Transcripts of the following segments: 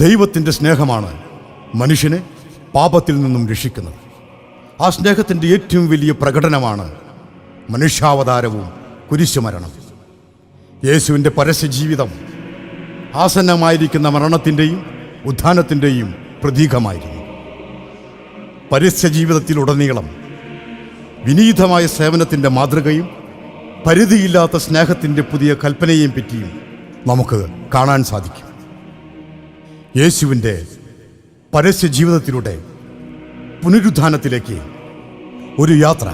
ദൈവത്തിൻ്റെ സ്നേഹമാണ് മനുഷ്യനെ പാപത്തിൽ നിന്നും രക്ഷിക്കുന്നത്. ആ സ്നേഹത്തിൻ്റെ ഏറ്റവും വലിയ പ്രകടനമാണ് മനുഷ്യാവതാരവും കുരിശുമരണം. യേശുവിൻ്റെ പരസ്യ ജീവിതം ആസന്നമായിരിക്കുന്ന മരണത്തിൻ്റെയും ഉത്ഥാനത്തിൻ്റെയും പ്രതീകമായിരുന്നു. പരസ്യ ജീവിതത്തിലുടനീളം വിനീതമായ സേവനത്തിൻ്റെ മാതൃകയും പരിധിയില്ലാത്ത സ്നേഹത്തിൻ്റെ പുതിയ കൽപ്പനയെയും പറ്റിയും നമുക്ക് കാണാൻ സാധിക്കും. യേശുവിൻ്റെ പരസ്യ ജീവിതത്തിലൂടെ പുനരുത്ഥാനത്തിലേക്ക് ഒരു യാത്ര.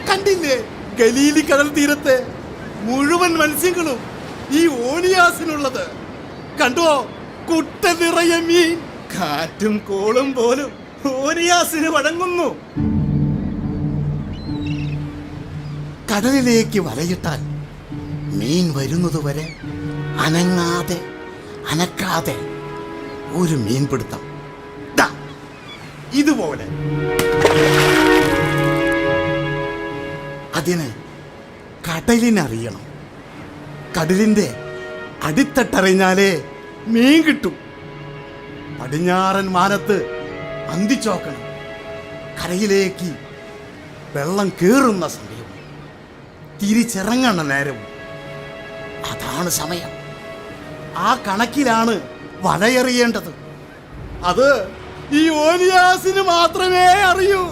കണ്ടില്ലേ, ഗലീലി കടൽ തീരത്തെ മുഴുവൻ മത്സ്യങ്ങളും ഈ ഓനിയാസിനുള്ളത്. കണ്ടോ, കുട്ട നിറയെ മീൻ. കാറ്റും കോളും പോലും ഓനിയാസിന് വഴങ്ങുന്നു. കടലിലേക്ക് വലയിട്ടാൽ മീൻ വരുന്നതുവരെ അനക്കാതെ ഒരു മീൻപിടുത്തം. ഇതുപോലെ അതിന് കടലിനറിയണം. കടലിൻ്റെ അടിത്തട്ടറിഞ്ഞാലേ മീൻ കിട്ടും. പടിഞ്ഞാറൻ മാനത്ത് അന്തിച്ചോക്കണം. കരയിലേക്ക് വെള്ളം കേറുന്ന സമയവും തിരിച്ചിറങ്ങണ നേരവും അതാണ് സമയം. ആ കണക്കിലാണ് വലയെറിയേണ്ടത്. അത് ഈ ഓനിയാസിന് മാത്രമേ അറിയൂ.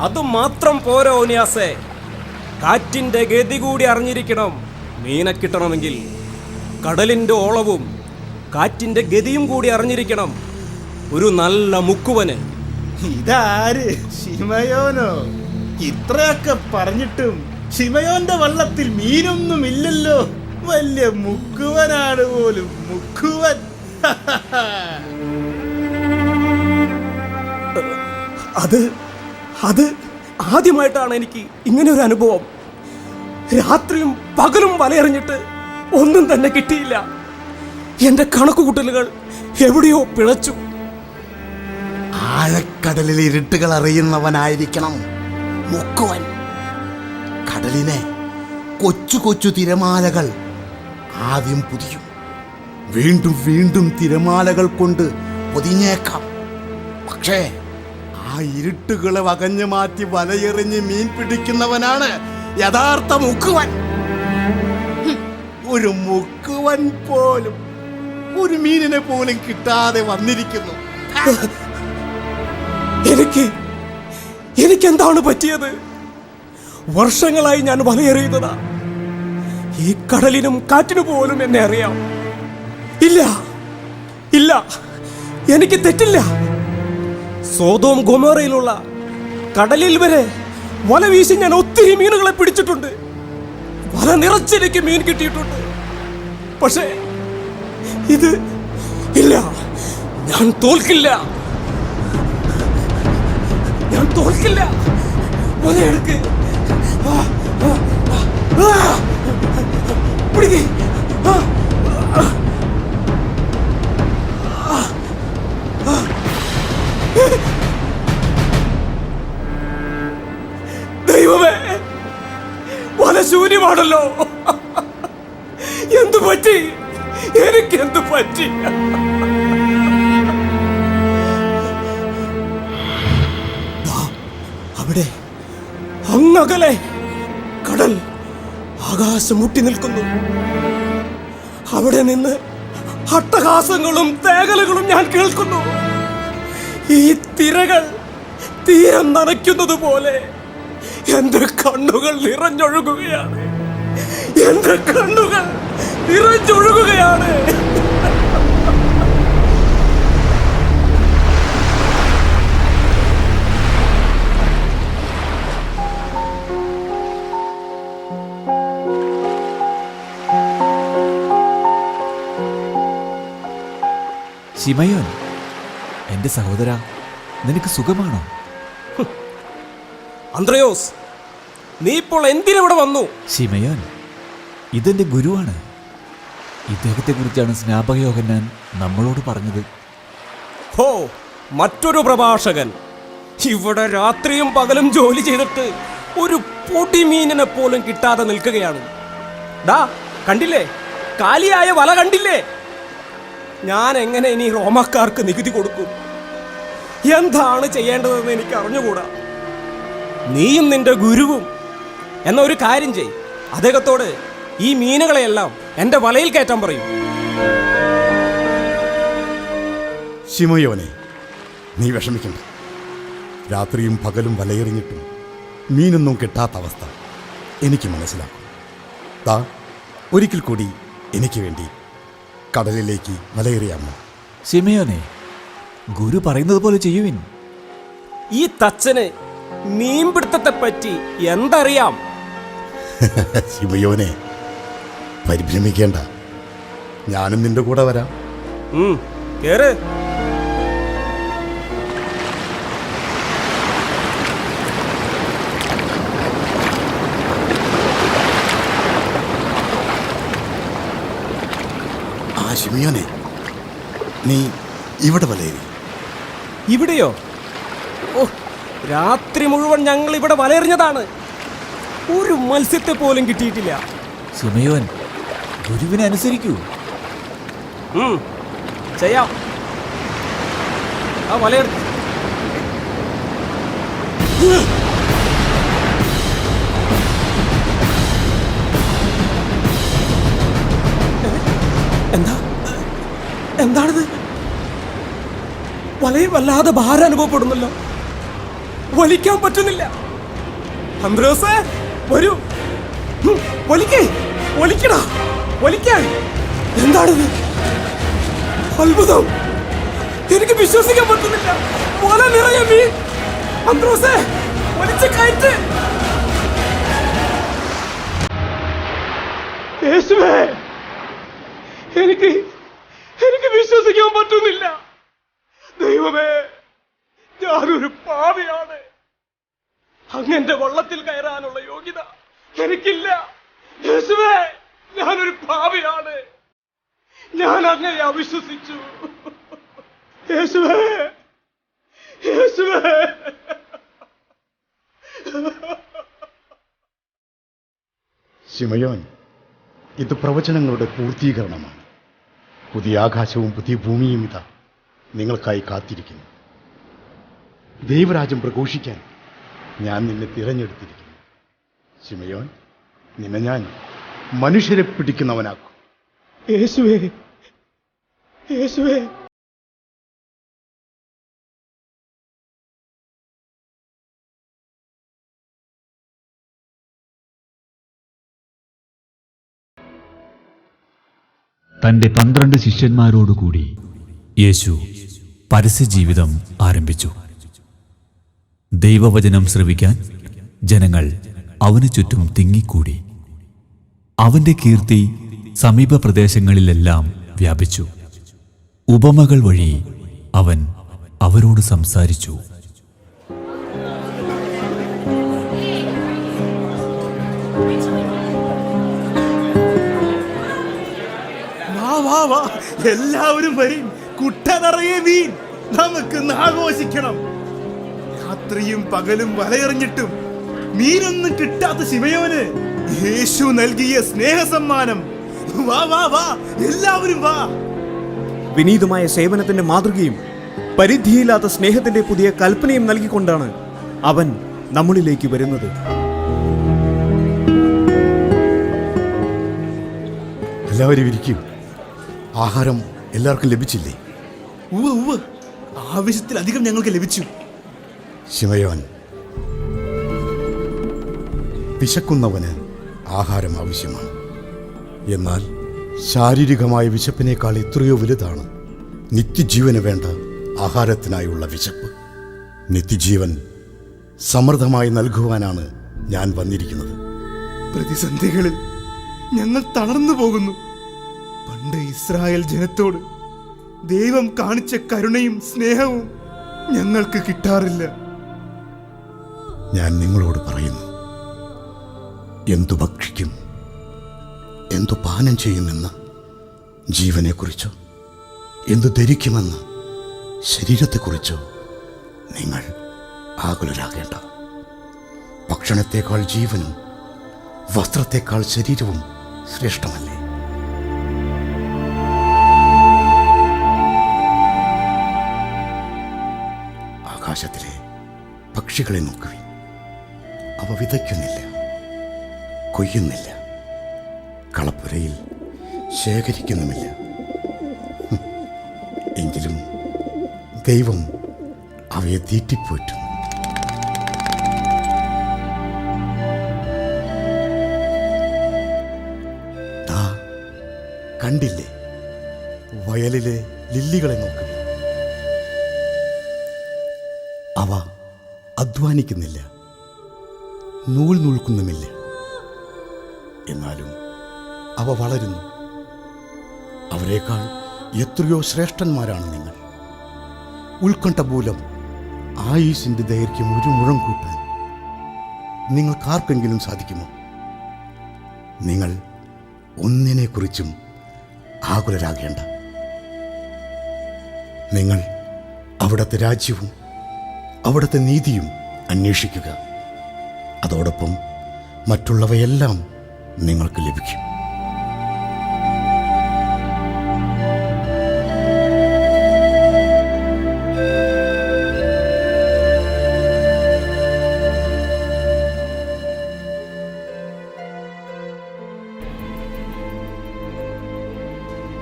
അതുമാത്രം പോരോ ഓനിയാസേ, കാറ്റിന്റെ ഗതി കൂടി അറിഞ്ഞിരിക്കണം മീനെ കിട്ടണമെങ്കിൽ. കടലിന്റെ ഓളവും കാറ്റിന്റെ ഗതിയും കൂടി അറിഞ്ഞിരിക്കണം ഒരു നല്ല മുക്കുവന്. ഇതാര്, ശിമയോനോ? ഇത്രയൊക്കെ പറഞ്ഞിട്ടും ശിമയോന്റെ വള്ളത്തിൽ മീനൊന്നും ഇല്ലല്ലോ. വലിയ മുക്കുവനാണ് പോലും, മുക്കുവൻ. അത് ആദ്യമായിട്ടാണ് എനിക്ക് ഇങ്ങനെ ഒരു അനുഭവം. രാത്രിയും പകലും വലയെറിഞ്ഞിട്ട് ഒന്നും തന്നെ കിട്ടിയില്ല. എന്റെ കണക്കുകൂട്ടലുകൾ എവിടെയോ പിഴച്ചു. ആഴക്കടലിൽ ഇരുട്ടുകൾ അറിയുന്നവനായിരിക്കണം മുക്കുവൻ. കടലിനെ കൊച്ചു കൊച്ചു തിരമാലകൾ ആദ്യം പുതിയും. വീണ്ടും വീണ്ടും തിരമാലകൾ കൊണ്ട് പൊതിഞ്ഞേക്കാം. പക്ഷേ ആ ഇരുട്ടുകളെ വകഞ്ഞു മാറ്റി വലയെറിഞ്ഞ് മീൻ പിടിക്കുന്നവനാണ് യഥാർത്ഥ മുക്കുവൻ. ഒരു മുക്കുവൻ പോലും ഒരു മീനിനെ പോലും കിട്ടാതെ വന്നിരിക്കുന്നു. എനിക്കെന്താണ് പറ്റിയത്? വർഷങ്ങളായി ഞാൻ വലയെറിയുന്നതാ. ഈ കടലിനും കാറ്റിനു പോലും എന്നെ അറിയാം. ഇല്ല, എനിക്ക് തെറ്റില്ല. സോദോം ഗൊമോറയിലുള്ള കടലിൽ വരെ വല വീശി ഞാൻ ഒത്തിരി മീനുകളെ പിടിച്ചിട്ടുണ്ട്. വല നിറച്ചെനിക്ക് മീൻ കിട്ടിയിട്ടുണ്ട്. പക്ഷേ ഇല്ല, ഞാൻ തോൽക്കില്ല. വലയെടുക്ക്. പിടിക്ക്. പറ്റി? അവിടെ അങ്ങകലെ കടൽ ആകാശം മുട്ടി നിൽക്കുന്നു. അവിടെ നിന്ന് അട്ടഹാസങ്ങളും തേകലുകളും ഞാൻ കേൾക്കുന്നു. ഈ തിരകൾ തീരം നനയ്ക്കുന്നത് പോലെ എന്റെ കണ്ണുകൾ നിറഞ്ഞൊഴുകുകയാണ്. എന്റെ കണ്ണുകൾ നിറഞ്ഞൊഴുകുകയാണ്. ശിമയോൻ, എന്റെ സഹോദര, നിനക്ക് സുഖമാണോ? അന്ത്രയോസ്, നീ ഇപ്പോൾ എന്തിനിവിടെ വന്നു? ശിമയോൻ, ഇതെന്റെ ഗുരുവാണ്. ഇദ്ദേഹത്തെ കുറിച്ചാണ് സ്നാപക യോഹന്നാൻ നമ്മളോട് പറഞ്ഞത്. ഹോ, മറ്റൊരു പ്രഭാഷകൻ ഇവിടെ രാത്രിയും പകലും ജോലി ചെയ്തിട്ട് ഒരു പൊടിമീനിനെ പോലും കിട്ടാതെ നിൽക്കുകയാണ്. ഡാ, കണ്ടില്ലേ? കാലിയായ വല കണ്ടില്ലേ? ഞാൻ എങ്ങനെ ഇനി റോമക്കാർക്ക് നികുതി കൊടുക്കും? എന്താണ് ചെയ്യേണ്ടതെന്ന് എനിക്ക് അറിഞ്ഞുകൂടാ. നീയും നിന്റെ ഗുരുവും എന്ന ഒരു കാര്യം ചെയ്. അദ്ദേഹത്തോട് ഈ മീനുകളെയെല്ലാം എന്റെ വലയിൽ കയറ്റാൻ പറയും. ശിമയോനെ, നീ വിഷമിക്കണ്ട. രാത്രിയും പകലും വലയെറിഞ്ഞിട്ടും മീനൊന്നും കിട്ടാത്ത അവസ്ഥ എനിക്ക് മനസ്സിലാക്കും. താ, ഒരിക്കൽ കൂടി എനിക്ക് വേണ്ടി കടലിലേക്ക് വലയെറിയാമോ? ശിമയോനെ, ഗുരു പറയുന്നത് പോലെ ചെയ്യുവിൻ. ഈ തച്ചന് മീൻപിടുത്തത്തെ പറ്റി എന്തറിയാം? ശിമയോനെ, പരിഭ്രമിക്കേണ്ട. ഞാനും നിന്റെ കൂടെ വരാം. കേറ്. ശിമയോനെ, നീ ഇവിടെ വലയേറി. ഇവിടെയോ? ഓ, രാത്രി മുഴുവൻ ഞങ്ങൾ ഇവിടെ വലയെറിഞ്ഞതാണ്. ഒരു മത്സ്യത്തെ പോലും കിട്ടിയിട്ടില്ല. ശിമയോൻ, ഗുരുവിനെ അനുസരിക്കൂ. ചെയ്യാം. ആ വലയെടുത്ത് എന്താണിത്? വലയിൽ വല്ലാതെ ഭാരം അനുഭവപ്പെടുന്നല്ലോ. വലിക്കാൻ പറ്റുന്നില്ല. അന്ത്രോസേ, വരൂ. വലിക്കടാ, വലിക്കാൻ. എന്താണിത്? അത്ഭുതം! എനിക്ക് വിശ്വസിക്കാൻ പറ്റുന്നില്ല. വല നിറയെ മീൻ. അന്ത്രോസേ, വലിച്ച് കയറ്റ്. യേശുവേ, എനിക്ക് വിശ്വസിക്കാൻ പറ്റുന്നില്ല. ദൈവമേ, ഞാനൊരു പാപിയാണ്. അങ്ങന്റെ വള്ളത്തിൽ കയറാനുള്ള യോഗ്യത എനിക്കില്ല. യേശുവേ, ഞാനൊരു പാപിയാണ്. ഞാൻ അങ്ങനെ അവിശ്വസിച്ചു. യേശുവേ, യേശുവേ. ശിമയോൻ, ഇത് പ്രവചനങ്ങളുടെ പൂർത്തീകരണമാണ്. പുതിയ ആകാശവും പുതിയ ഭൂമിയും ഇതാ നിങ്ങൾക്കായി കാത്തിരിക്കുന്നു. ദൈവരാജ്യം പ്രഘോഷിക്കാൻ ഞാൻ നിന്നെ തിരഞ്ഞെടുത്തിരിക്കുന്നു. ശിമയോൻ, നിന്നെ ഞാൻ മനുഷ്യരെ പിടിക്കുന്നവനാക്കും. യേശുവേ, യേശുവേ. തൻ്റെ 12 ശിഷ്യന്മാരോടുകൂടി യേശു പരസ്യജീവിതം ആരംഭിച്ചു. ദൈവവചനം ശ്രവിക്കാൻ ജനങ്ങൾ അവന് ചുറ്റും തിങ്ങിക്കൂടി. അവന്റെ കീർത്തി സമീപ പ്രദേശങ്ങളിലെല്ലാം വ്യാപിച്ചു. ഉപമകൾ വഴി അവൻ അവരോട് സംസാരിച്ചു. എല്ലാവരും വരും. കുട്ട നിറയെ മീൻ. നമുക്ക് ആഘോഷിക്കണം. രാത്രിയും പകലും വലയെറിഞ്ഞിട്ടും മീനൊന്നും കിട്ടാത്ത ശിമയോന് യേശു നൽകിയ സ്നേഹസമ്മാനം. വാ വാ വാ, എല്ലാവരും വാ. വിനീതമായ സേവനത്തിന്റെ മാതൃകയും പരിധിയില്ലാത്ത സ്നേഹത്തിന്റെ പുതിയ കൽപ്പനയും നൽകിക്കൊണ്ടാണ് അവൻ നമ്മളിലേക്ക് വരുന്നത്. എല്ലാവരും ഇരിക്കും. ആഹാരം എല്ലാവർക്കും ലഭിച്ചില്ലേ? ഉവ്വ് ഉവ്വ്, ആവശ്യത്തിലധികം ഞങ്ങൾക്ക് ലഭിച്ചു. ശിമയോൻ, വിശക്കുന്നവന് ആഹാരം ആവശ്യമാണ്. എന്നാൽ ശാരീരികമായ വിശപ്പിനേക്കാൾ എത്രയോ വലുതാണ് നിത്യജീവന് വേണ്ട ആഹാരത്തിനായുള്ള വിശപ്പ്. നിത്യജീവൻ സമൃദ്ധമായി നൽകുവാനാണ് ഞാൻ വന്നിരിക്കുന്നത്. പ്രതിസന്ധികളിൽ ഞങ്ങൾ തളർന്നു പോകുന്നു. പണ്ട് ഇസ്രായേൽ ജനത്തോട് ദൈവം കാണിച്ച കരുണയും സ്നേഹവും ഞങ്ങൾക്ക് കിട്ടാറില്ല. ഞാൻ നിങ്ങളോട് പറയുന്നു, എന്തു ഭക്ഷിക്കും, എന്തു പാനം ചെയ്യുമെന്ന്, ജീവനെക്കുറിച്ചോ എന്തു ധരിക്കുമെന്ന് ശരീരത്തെക്കുറിച്ചോ നിങ്ങൾ ആകുലരാകേണ്ട. ഭക്ഷണത്തേക്കാൾ ജീവനും വസ്ത്രത്തേക്കാൾ ശരീരവും ശ്രേഷ്ഠമല്ലേ? ആകാശത്തിലെ പക്ഷികളെ നോക്കുവിൻ. അവ വിതയ്ക്കുന്നില്ല, കൊയ്യുന്നില്ല, കളപ്പുരയിൽ ശേഖരിക്കുന്നുമില്ല. എങ്കിലും ദൈവം അവയെ തീറ്റിപ്പോറ്റുന്നു. ദാ കണ്ടില്ലേ വയലിലെ ലില്ലികളെ നോക്കുക. അവ അധ്വാനിക്കുന്നില്ല, നൂൽ നൂൽക്കുന്നുമില്ല. എന്നാലും അവ വളരുന്നു. അവരെക്കാൾ എത്രയോ ശ്രേഷ്ഠന്മാരാണ് നിങ്ങൾ. ഉത്കണ്ഠ മൂലം ആയുസിൻ്റെ ദൈർഘ്യം ഒരു മുഴം കൂട്ടാൻ നിങ്ങൾക്കാർക്കെങ്കിലും സാധിക്കുമോ? നിങ്ങൾ ഒന്നിനെക്കുറിച്ചും ആകുലരാകേണ്ട. നിങ്ങൾ അവിടുത്തെ രാജ്യവും അവിടുത്തെ നീതിയും അന്വേഷിക്കുക. അതോടൊപ്പം മറ്റുള്ളവയെല്ലാം നിങ്ങൾക്ക് ലഭിക്കും.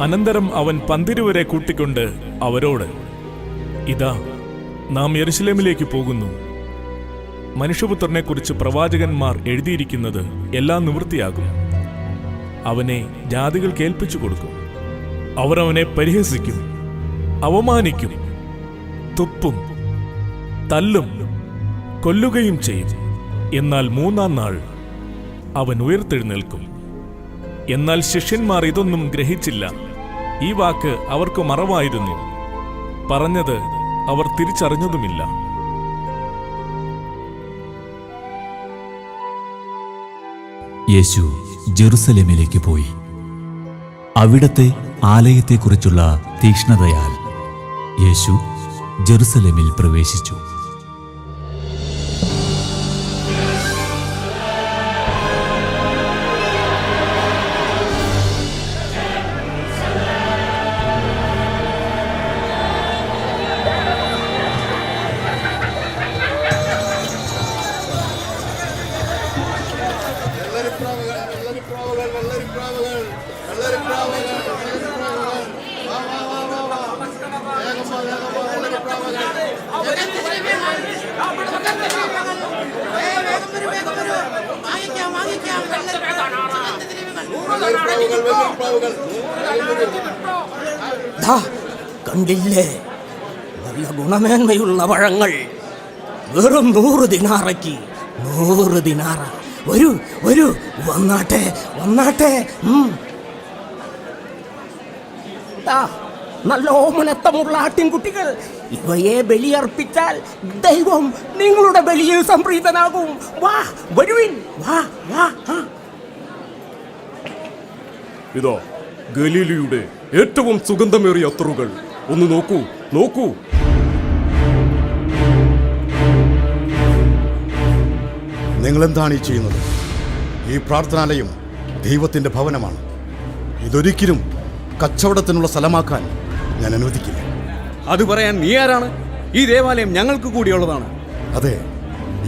അനന്തരം അവൻ പന്തിരുവരെ കൂട്ടിക്കൊണ്ട് അവരോട്, ഇതാ നാം യെരുശലേമിലേക്ക് പോകുന്നു. മനുഷ്യപുത്രനെക്കുറിച്ച് പ്രവാചകന്മാർ എഴുതിയിരിക്കുന്നത് എല്ലാം നിവൃത്തിയാകും. അവനെ ജാതികൾ കേൾപ്പിച്ചു കൊടുക്കും. അവർ അവനെ പരിഹസിക്കും, അവമാനിക്കും, തുപ്പും, തല്ലും, കൊല്ലുകയും ചെയ്യും. എന്നാൽ മൂന്നാം നാൾ അവൻ ഉയർത്തെഴുന്നേൽക്കും. എന്നാൽ ശിഷ്യന്മാർ ഇതൊന്നും ഗ്രഹിച്ചില്ല. ഈ വാക്ക് അവർക്ക് മറവായിരുന്നു. പറഞ്ഞത് അവർ തിരിച്ചറിഞ്ഞതുമില്ല. യേശു ജെറുസലേമിലേക്ക് പോയി. അവിടത്തെ ആലയത്തെക്കുറിച്ചുള്ള തീക്ഷ്ണതയാൽ യേശു ജെറുസലേമിൽ പ്രവേശിച്ചു. കണ്ടില്ലേ, നല്ല ഗുണമേന്മയുള്ള പഴങ്ങൾ. വെറും 100 ദിനാറയ്ക്ക് 100 ദിനാറ. വരൂ വരൂ, വന്നാട്ടെ വന്നാട്ടെ. നല്ല ഓമനത്തമുള്ള ആട്ടിൻകുട്ടികൾ. ഇവയെ ബലിയർപ്പിച്ചാൽ ദൈവം നിങ്ങളുടെ ബലിയിൽ സംപ്രീതനാകും. വാ വരുവിൻ, വാ വാ. ഇതാ ഗലീലിയുടെ ഏറ്റവും സുഗന്ധമേറിയ അത്തറുകൾ. ഒന്ന് നോക്കൂ, നോക്കൂ. നിങ്ങളെന്താണ് ഈ ചെയ്യുന്നത്? ഈ പ്രാർത്ഥനാലയം ദൈവത്തിൻ്റെ ഭവനമാണ്. ഇതൊരിക്കലും കച്ചവടത്തിനുള്ള സ്ഥലമാക്കാൻ ഞാൻ അനുവദിക്കില്ല. അത് പറയാൻ നീ ആരാണ്? ഈ ദേവാലയം ഞങ്ങൾക്ക് കൂടിയുള്ളതാണ്. അതെ,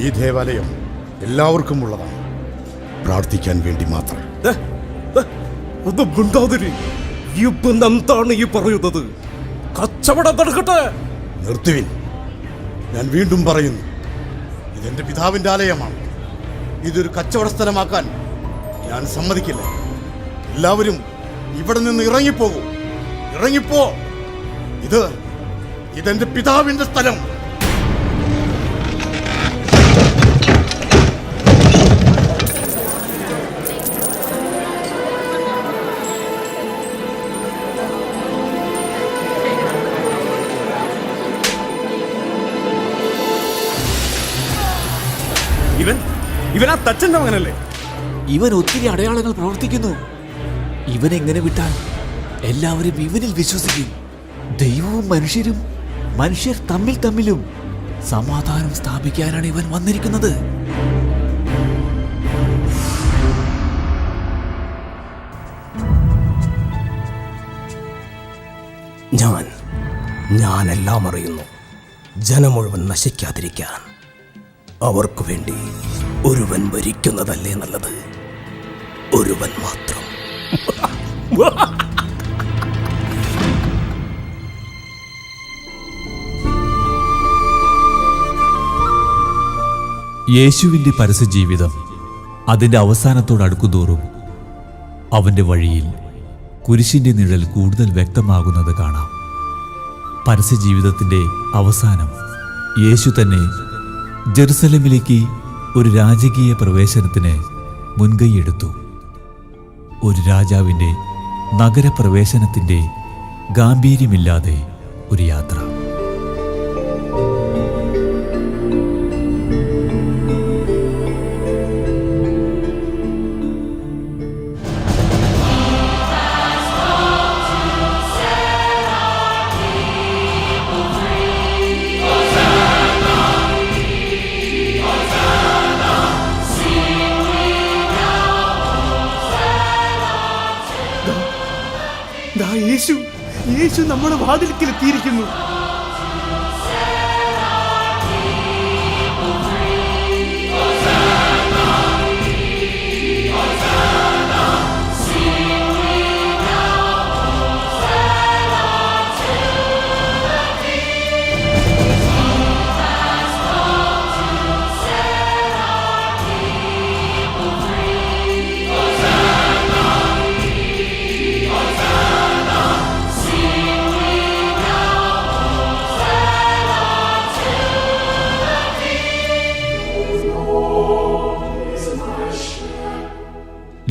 ഈ ദേവാലയം എല്ലാവർക്കും ഉള്ളതാണ്, പ്രാർത്ഥിക്കാൻ വേണ്ടി മാത്രം. അത് മിണ്ടാതിരി. ഇപ്പൊ എന്താണ് ഈ പറയുന്നത്? കച്ചവടം നടക്കട്ടെ. നിർത്തുവിൻ. ഞാൻ വീണ്ടും പറയുന്നു, ഇതെന്റെ പിതാവിന്റെ ആലയമാണ്. ഇതൊരു കച്ചവട സ്ഥലമാക്കാൻ ഞാൻ സമ്മതിക്കില്ല. എല്ലാവരും ഇവിടെ നിന്ന് ഇറങ്ങിപ്പോകൂ. ഇറങ്ങിപ്പോ. ഇതെന്റെ പിതാവിന്റെ സ്ഥലം. ഇവൻ ആ തച്ചന്റെ മകനല്ലേ? ഇവൻ ഒത്തിരി അടയാളങ്ങൾ പ്രവർത്തിക്കുന്നു. ഇവൻ എങ്ങനെ വിട്ടാൽ എല്ലാവരും ഇവനിൽ വിശ്വസിക്കും. ദൈവവും മനുഷ്യരും, മനുഷ്യർ തമ്മിലും സമാധാനം സ്ഥാപിക്കാനാണ് ഇവൻ വന്നിരിക്കുന്നത്. ഞാനെല്ലാം അറിയുന്നു. ജനം മുഴുവൻ നശിക്കാതിരിക്കാൻ അവർക്ക് വേണ്ടി ഒരുവൻ ഭരിക്കുന്നതല്ലേ നല്ലത്. ഒരുവൻ മാത്രം. യേശുവിൻ്റെ പരസ്യജീവിതം അതിൻ്റെ അവസാനത്തോടടുക്കുന്തോറും അവൻ്റെ വഴിയിൽ കുരിശിൻ്റെ നിഴൽ കൂടുതൽ വ്യക്തമാകുന്നത് കാണാം. പരസ്യജീവിതത്തിൻ്റെ അവസാനം യേശു തന്നെ ജെറുസലേമിലേക്ക് ഒരു രാജകീയ പ്രവേശനത്തിന് മുൻകൈയെടുത്തു. ഒരു രാജാവിൻ്റെ നഗരപ്രവേശനത്തിൻ്റെ ഗാംഭീര്യമില്ലാതെ ഒരു യാത്ര. യേശു നമ്മുടെ വാതിൽക്കലെത്തിയിരിക്കുന്നു.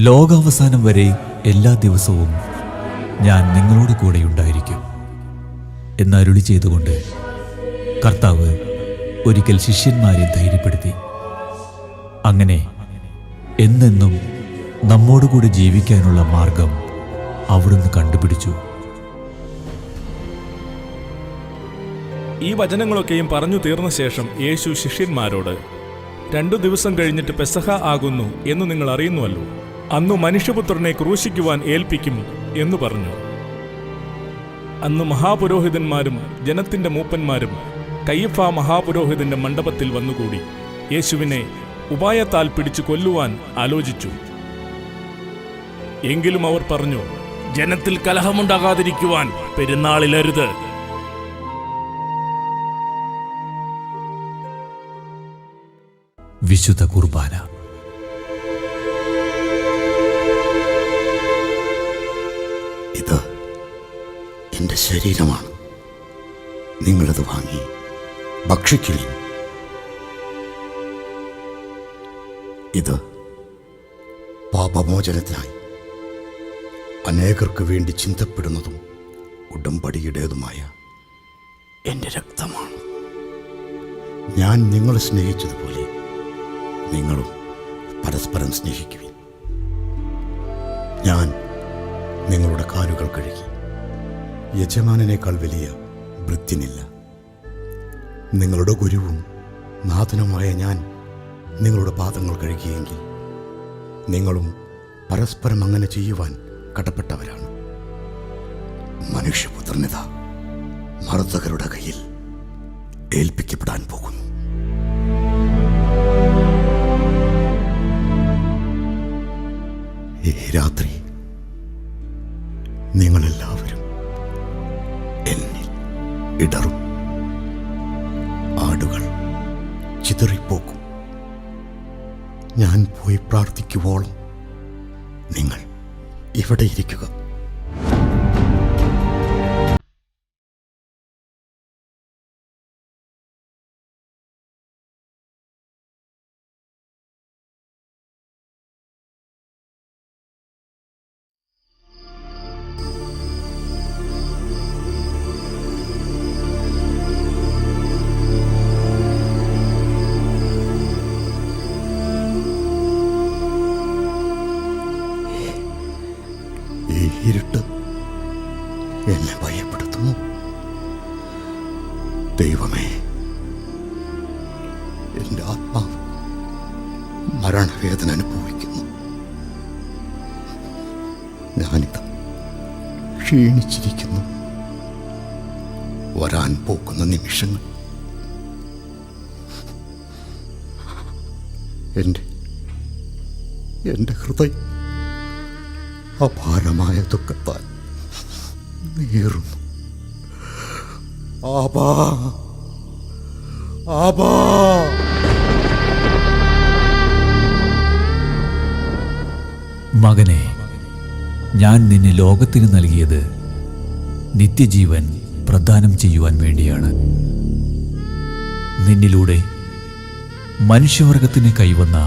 ലോകാവസാനം വരെ എല്ലാ ദിവസവും ഞാൻ നിങ്ങളോട് കൂടെയുണ്ടായിരിക്കും എന്നരുളി ചെയ്തുകൊണ്ട് കർത്താവ് ഒരിക്കൽ ശിഷ്യന്മാരെ ധൈര്യപ്പെടുത്തി. അങ്ങനെ എന്നെന്നും നമ്മോടുകൂടി ജീവിക്കാനുള്ള മാർഗം അവിടുന്ന് കണ്ടുപിടിച്ചു. ഈ വചനങ്ങളൊക്കെയും പറഞ്ഞു തീർന്ന ശേഷം യേശു ശിഷ്യന്മാരോട്, 2 ദിവസം കഴിഞ്ഞിട്ട് പെസഹ ആകുന്നു എന്ന് നിങ്ങൾ അറിയുന്നുവല്ലോ. അന്നു മനുഷ്യപുത്രനെ ക്രൂശിക്കുവാൻ ഏൽപ്പിക്കും എന്ന് പറഞ്ഞു. അന്ന് മഹാപുരോഹിതന്മാരും ജനത്തിന്റെ മൂപ്പന്മാരും കയ്യഫാ മഹാപുരോഹിതന്റെ മണ്ഡപത്തിൽ വന്നുകൂടി യേശുവിനെ ഉപായത്താൽ പിടിച്ചു കൊല്ലുവാൻ ആലോചിച്ചു. എങ്കിലും അവർ പറഞ്ഞു, ജനത്തിൽ കലഹമുണ്ടാകാതിരിക്കുവാൻ പെരുന്നാളിലരുത്. വിശുദ്ധ കുർബാന. ഇത് എൻ്റെ ശരീരമാണ്. നിങ്ങളത് വാങ്ങി ഭക്ഷിക്കുവിൻ. ഇത് പാപമോചനത്തിനായി അനേകർക്ക് വേണ്ടി ചിന്തപ്പെടുന്നതും ഉടമ്പടിയുടേതുമായ എൻ്റെ രക്തമാണ്. ഞാൻ നിങ്ങളെ സ്നേഹിച്ചതുപോലെ നിങ്ങളും പരസ്പരം സ്നേഹിക്കുവിൻ. ഞാൻ നിങ്ങളുടെ കാലുകൾ കഴുകി. യജമാനനേക്കാൾ വലിയ ഭൃത്യനില്ല. നിങ്ങളുടെ ഗുരുവും നാഥനുമായ ഞാൻ നിങ്ങളുടെ പാദങ്ങൾ കഴുകിയെങ്കിൽ നിങ്ങളും പരസ്പരം അങ്ങനെ ചെയ്യുവാൻ കടപ്പെട്ടവരാണ്. മനുഷ്യപുത്രനിതാ മർദ്ദകരുടെ കയ്യിൽ ഏൽപ്പിക്കപ്പെടാൻ പോകുന്നു. ഈ രാത്രി നിങ്ങളെല്ലാവരും എന്നിൽ ഇടറും. ആടുകൾ ചിതറിപ്പോക്കും. ഞാൻ പോയി പ്രാർത്ഥിക്കുവോളം നിങ്ങൾ ഇവിടെ ഇരിക്കുക. ഇരുട്ട് എന്നെ ഭയപ്പെടുത്തുന്നു. ദൈവമേ, എൻ്റെ ആത്മാവ് മരണവേദന അനുഭവിക്കുന്നു. ഞാനിത് ക്ഷീണിച്ചിരിക്കുന്നു. വരാൻ പോകുന്ന നിമിഷങ്ങൾ എൻ്റെ ഹൃദയം അപാരമായ ദുഃഖത്താൽ നീറുന്നു. ആബാ, ആബാ. മകനെ, ഞാൻ നിന്നെ ലോകത്തിന് നൽകിയത് നിത്യജീവൻ പ്രദാനം ചെയ്യുവാൻ വേണ്ടിയാണ്. നിന്നിലൂടെ മനുഷ്യവർഗത്തിന് കൈവന്ന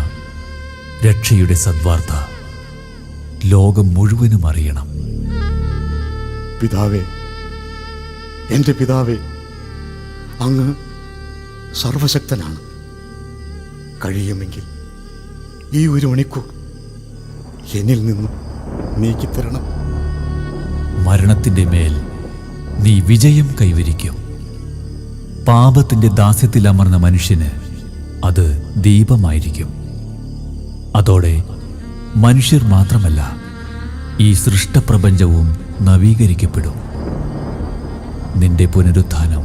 രക്ഷയുടെ സദ്വാർത്ത ലോകം മുഴുവനും അറിയണം. പിതാവേ, എൻ്റെ പിതാവേ, അങ്ങ് സർവശക്തനാണ്. കഴിയുമെങ്കിൽ ഈ ഒരു മണിക്കൂർ എന്നിൽ നിന്നും നീക്കിത്തരണം. മരണത്തിൻ്റെ മേൽ നീ വിജയം കൈവരിക്കും. പാപത്തിൻ്റെ ദാസ്യത്തിൽ അമർന്ന മനുഷ്യന് അത് ദീപമായിരിക്കും. അതോടെ മനുഷ്യർ മാത്രമല്ല, ഈ സൃഷ്ടപ്രപഞ്ചവും നവീകരിക്കപ്പെടും. നിന്റെ പുനരുത്ഥാനം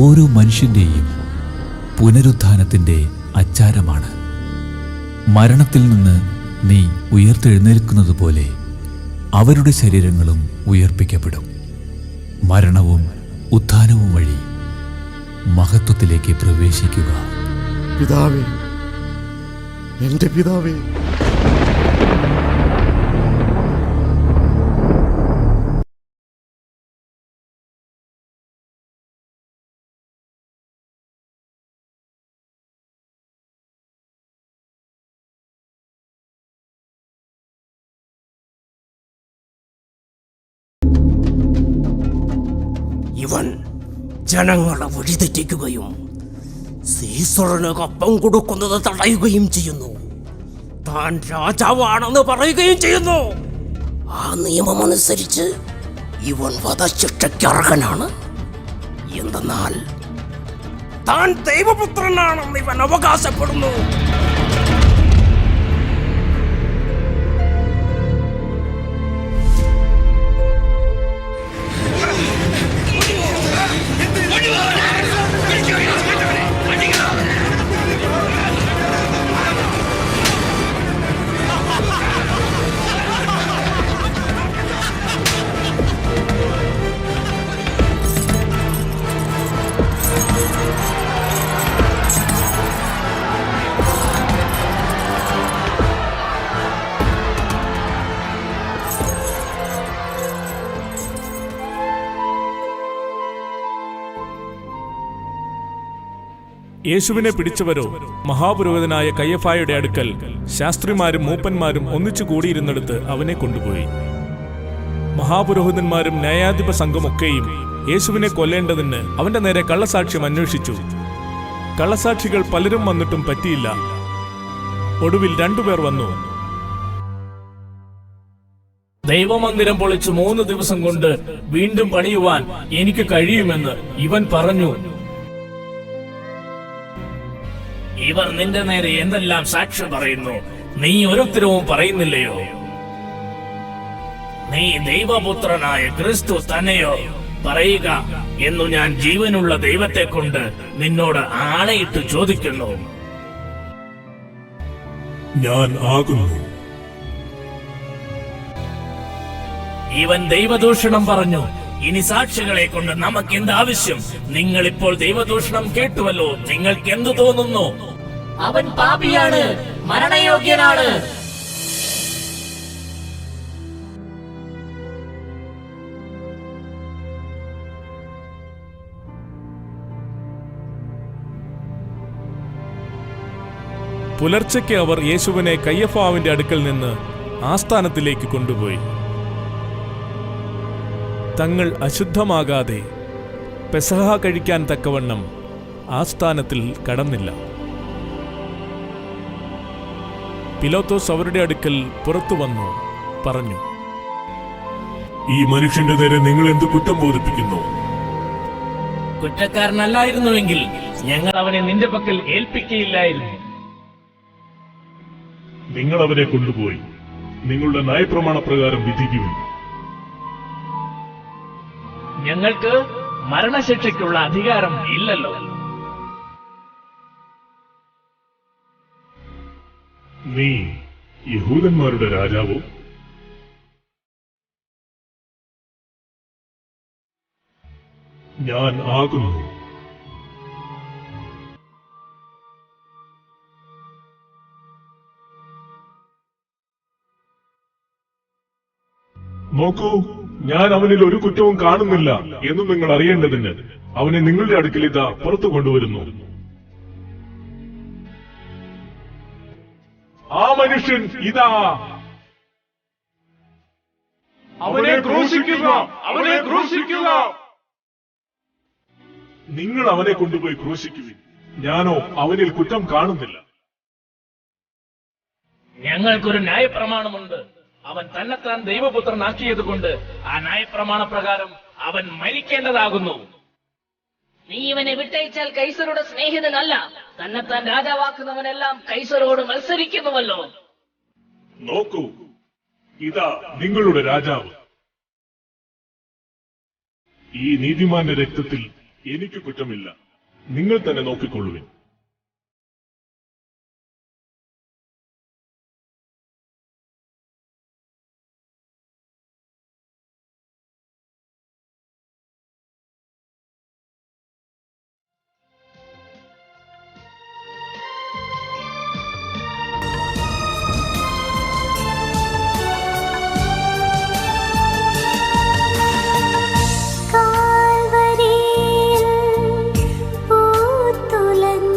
ഓരോ മനുഷ്യൻ്റെയും പുനരുത്ഥാനത്തിൻ്റെ അച്ചാരമാണ്. മരണത്തിൽ നിന്ന് നീ ഉയർത്തെഴുന്നേൽക്കുന്നതുപോലെ അവരുടെ ശരീരങ്ങളും ഉയർപ്പിക്കപ്പെടും. മരണവും ഉത്ഥാനവും വഴി മഹത്വത്തിലേക്ക് പ്രവേശിക്കുക. പിതാവേ, എൻ്റെ പിതാവേ. ഇവൻ ജനങ്ങളെ വഴിതെറ്റിക്കുകയും സീസറിന് കപ്പം കൊടുക്കുന്നത് തടയുകയും ചെയ്യുന്നു. താൻ രാജാവാണെന്ന് പറയുകയും ചെയ്യുന്നു. ആ നിയമമനുസരിച്ച് ഇവൻ വധശിക്ഷയ്ക്ക് അർഹനാണ്. എന്തെന്നാൽ താൻ ദൈവപുത്രനാണെന്ന് ഇവൻ അവകാശപ്പെടുന്നു. യേശുവിനെ പിടിച്ചവരോ മഹാപുരോഹിതനായ കയ്യഫായുടെ അടുക്കൽ ശാസ്ത്രിമാരും മൂപ്പന്മാരും ഒന്നിച്ചു കൂടിയിരുന്നിടത്ത് അവനെ കൊണ്ടുപോയി. മഹാപുരോഹിതന്മാരും ന്യായാധിപ സംഘമൊക്കെയും യേശുവിനെ കൊല്ലേണ്ടതിന് അവന്റെ നേരെ കള്ളസാക്ഷ്യം അന്വേഷിച്ചു. കള്ളസാക്ഷികൾ പലരും വന്നിട്ടും പറ്റിയില്ല. ഒടുവിൽ 2 പേർ വന്നു. ദൈവമന്ദിരം പൊളിച്ച് 3 ദിവസം കൊണ്ട് വീണ്ടും പണിയുവാൻ എനിക്ക് കഴിയുമെന്ന് ഇവൻ പറഞ്ഞു. ഇവർ നിന്റെ നേരെ എന്തെല്ലാം സാക്ഷ്യം പറയുന്നു? നീ ഒരുത്തരവും പറയുന്നില്ലയോ? നീ ദൈവപുത്രനായ ക്രിസ്തു തന്നെയോ? പറയുക എന്നു ഞാൻ ജീവനുള്ള ദൈവത്തെ കൊണ്ട് നിന്നോട് ആണയിട്ട് ചോദിക്കുന്നു. ഞാൻ ആകുന്നു. ഇവൻ ദൈവദൂഷണം പറഞ്ഞു. ഇനി സാക്ഷികളെ കൊണ്ട് നമുക്ക് എന്ത് ആവശ്യം? നിങ്ങൾ ഇപ്പോൾ ദൈവദൂഷണം കേട്ടുവല്ലോ. നിങ്ങൾക്ക് എന്തു തോന്നുന്നു? അവൻ പാപിയാണ്, മരണയോഗ്യനാണ്. പുലർച്ചയ്ക്ക് അവർ യേശുവിനെ കയ്യഫാവിന്റെ അടുക്കൽ നിന്ന് ആസ്ഥാനത്തിലേക്ക് കൊണ്ടുപോയി. തങ്ങൾ അശുദ്ധമാകാതെ പെസഹ കഴിക്കാൻ തക്കവണ്ണം ആസ്ഥാനത്തിൽ കടന്നില്ല. പിലാത്തോസ് അവരുടെ അടുക്കൽ പുറത്തു വന്നു പറഞ്ഞു, ഈ മനുഷ്യന്റെ നേരെ നിങ്ങൾ എന്ത് കുറ്റം ബോധിപ്പിക്കുന്നു? കുറ്റക്കാരനല്ലായിരുന്നുവെങ്കിൽ ഞങ്ങൾ അവനെ നിന്റെ പക്കൽ ഏൽപ്പിക്കുകയില്ലായിരുന്നു. നിങ്ങൾ അവനെ കൊണ്ടുപോയി നിങ്ങളുടെ നയപ്രമാണപ്രകാരം വിധിക്കുവിൻ. ഞങ്ങൾക്ക് മരണശിക്ഷയ്ക്കുള്ള അധികാരം ഇല്ലല്ലോ. നീ യഹൂദന്മാരുടെ രാജാവോ? ഞാൻ ആകുന്നു. നോക്കൂ, ഞാൻ അവനിൽ ഒരു കുറ്റവും കാണുന്നില്ല എന്ന് നിങ്ങൾ അറിയേണ്ടതിന് അവനെ നിങ്ങളുടെ അടുക്കൽ ഇതാ പുറത്തു കൊണ്ടുവരുന്നു. ആ മനുഷ്യൻ ഇതാ. അവനെ ക്രൂശിക്കുക, അവനെ ക്രൂശിക്കുക. നിങ്ങൾ അവനെ കൊണ്ടുപോയി ക്രൂശിക്കുവിൻ. ഞാനോ അവനിൽ കുറ്റം കാണുന്നില്ല. ഞങ്ങൾക്കൊരു ന്യായപ്രമാണമുണ്ട്. അവൻ തന്നെത്താൻ ദൈവപുത്രനാക്കിയത് കൊണ്ട് ആ ന്യായപ്രമാണ പ്രകാരം അവൻ മരിക്കേണ്ടതാകുന്നു. നീ ഇവനെ വിട്ടയച്ചാൽ കൈസറുടെ സ്നേഹിതനല്ല. തന്നെത്താൻ രാജാവാക്കുന്നവനെല്ലാം കൈസറോട് മത്സരിക്കുന്നുവല്ലോ. നോക്കൂ, ഇതാ നിങ്ങളുടെ രാജാവ്. ഈ നീതിമാന്റെ രക്തത്തിൽ എനിക്ക് കുറ്റമില്ല. നിങ്ങൾ തന്നെ നോക്കിക്കൊള്ളുവിൻ. കാൽവരിയിൽ പൂത്തുലഞ്ഞ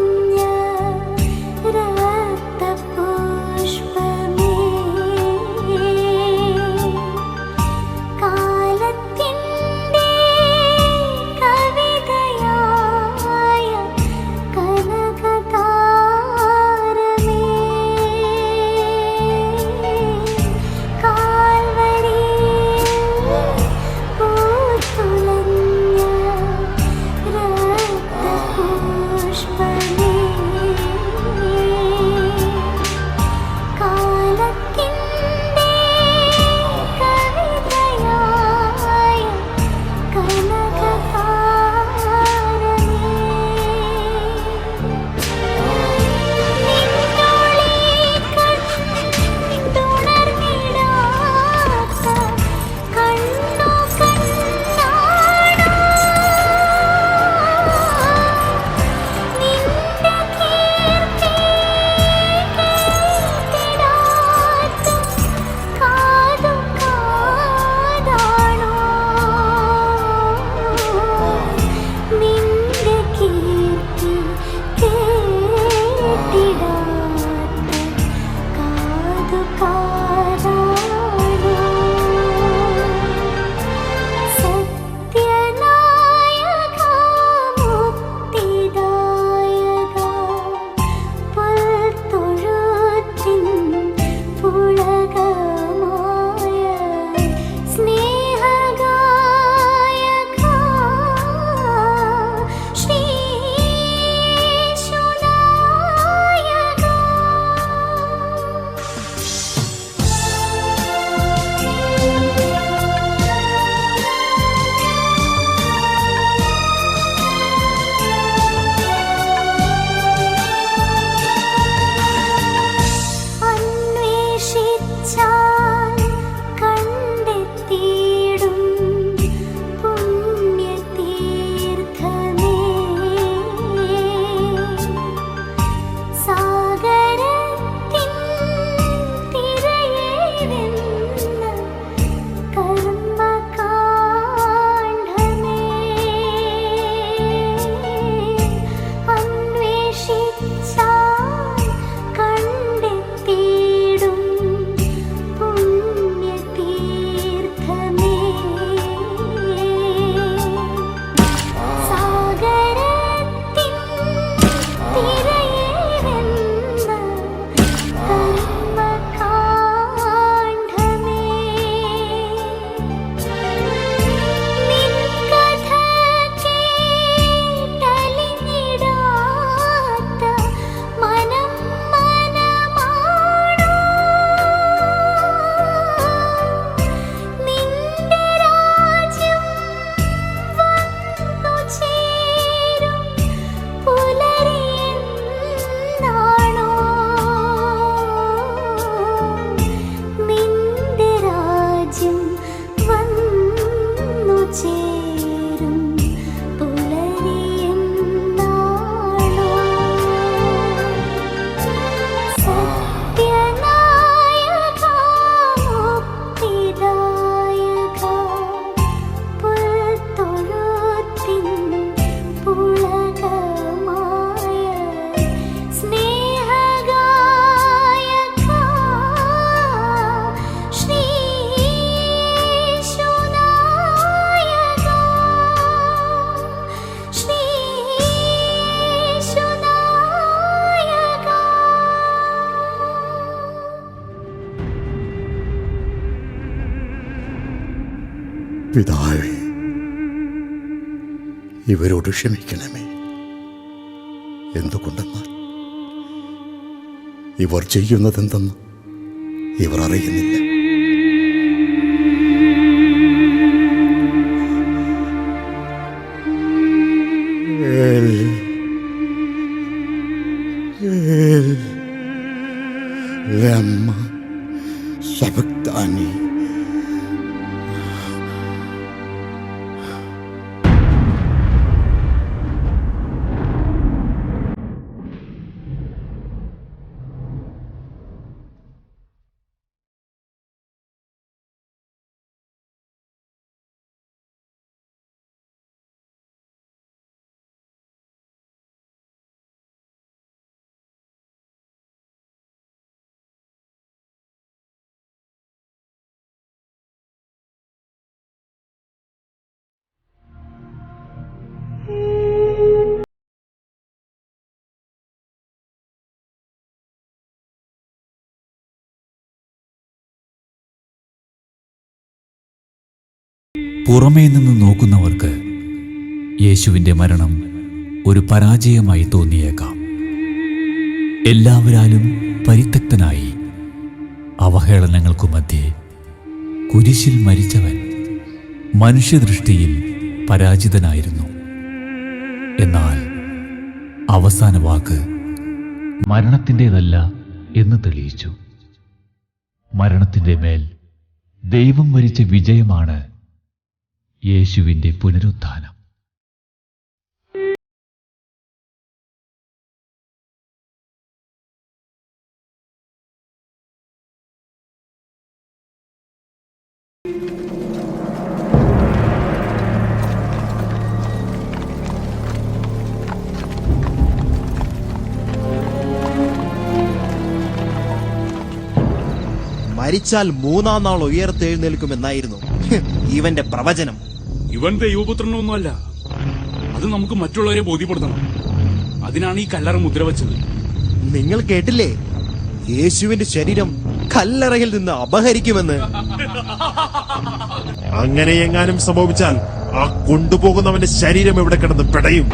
പിതാവേ, ഇവരോട് ക്ഷമിക്കണമേ. എന്തുകൊണ്ടെന്നാൽ ഇവർ ചെയ്യുന്നതെന്തെന്ന് ഇവർ അറിയുന്നില്ല. ലമ്മ സബക്താനി. പുറമേ നിന്ന് നോക്കുന്നവർക്ക് യേശുവിൻ്റെ മരണം ഒരു പരാജയമായി തോന്നിയേക്കാം. എല്ലാവരാലും പരിത്യക്തനായി അവഹേളനങ്ങൾക്കു മധ്യേ കുരിശിൽ മരിച്ചവൻ മനുഷ്യദൃഷ്ടിയിൽ പരാജിതനായിരുന്നു. എന്നാൽ അവസാന വാക്ക് മരണത്തിൻ്റെതല്ല എന്ന് തെളിയിച്ചു. മരണത്തിൻ്റെ മേൽ ദൈവം വരിച്ച വിജയമാണ് യേശുവിൻ്റെ പുനരുത്ഥാനം. മരിച്ചാൽ മൂന്നാം നാൾ ഉയർത്തെഴുന്നേൽക്കുമെന്നായിരുന്നു ഇവന്റെ പ്രവചനം. ഇവൻ ദൈവപുത്രനൊന്നുമല്ല. അത് നമുക്ക് മറ്റുള്ളവരെ ബോധ്യപ്പെടുത്തണം. അതിനാണ് ഈ കല്ലറ മുദ്ര വച്ചത്. നിങ്ങൾ കേട്ടില്ലേ? യേശുവിന്റെ ശരീരം കല്ലറയിൽ നിന്ന് അപഹരിക്കുമെന്ന്. അങ്ങനെ എങ്ങാനും സംഭവിച്ചാൽ ആ കൊണ്ടുപോകുന്നവന്റെ ശരീരം എവിടെ കിടന്ന് പിടയും.